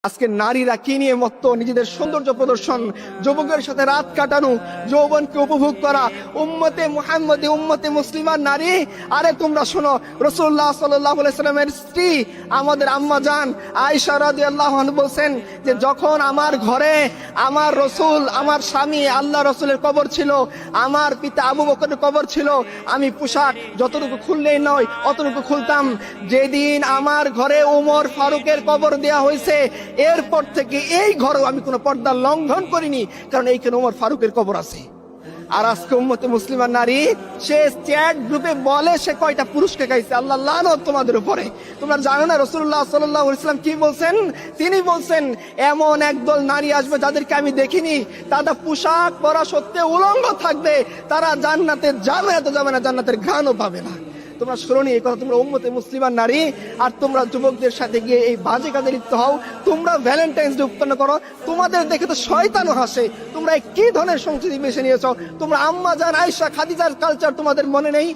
আজকে নারীরা কি নিয়ে মত্ত, নিজেদের সৌন্দর্য প্রদর্শন, যুবকের সাথে রাত কাটানো, যৌবনকে উপভোগ করা, উম্মতে মুহাম্মদী, উম্মতে মুসলিমার নারী। আরে তোমরা শোনো, রাসূলুল্লাহ সাল্লাল্লাহু আলাইহি সাল্লামের স্ত্রী আমাদের আম্মা জান আয়েশা রাদিয়াল্লাহু আনহা বলছেন যে যখন আমার ঘরে আমার রসুল, আমার স্বামী আল্লাহ রসুলের কবর ছিল, আমার পিতা আবু বকরের কবর ছিল, আমি পোশাক যতটুকু খুললেই নয় অতটুকু খুলতাম। যেদিন আমার ঘরে ওমর ফারুকের কবর দেয়া হয়েছে, এরপর থেকে এই ঘরেও আমি কোনো পর্দা লঙ্ঘন করিনি, কারণ এইখানে ওমর ফারুকের কবর আছে। আর আজকে উম্মতে মুসলিমার নারী সে চ্যাট গ্রুপে বলে সে কয়টা পুরুষকে গাইছে। আল্লাহ লানত তোমাদের উপরে। তোমরা জানো না রাসূলুল্লাহ সাল্লাল্লাহু আলাইহি ওয়াসাল্লাম কি বলছেন? তিনি বলছেন এমন একদল নারী আসবে যাদেরকে আমি দেখিনি, তারা পোশাক পরা সত্ত্বেও উলঙ্গ থাকবে, তারা জান্নাতে যাবে না, তো যাবে না, জান্নাতের ঘ্রাণও পাবে না। তোমরা শুনোনি এই কথা? তোমরা উম্মতে মুসলিমার নারী, আর তোমরা যুবকদের সাথে গিয়ে এই বাজে কাজে লিপ্ত হও। তোমরা ভ্যালেন্টাইন্স ডে উৎপন্ন করো, তোমাদের দেখে তো শয়তানও হাসে। তোমরা কি ধরনের সংস্কৃতি বেছে নিয়েছো? তোমরা আম্মা জান আয়েশা খাদিজার কালচার তোমাদের মনে নেই?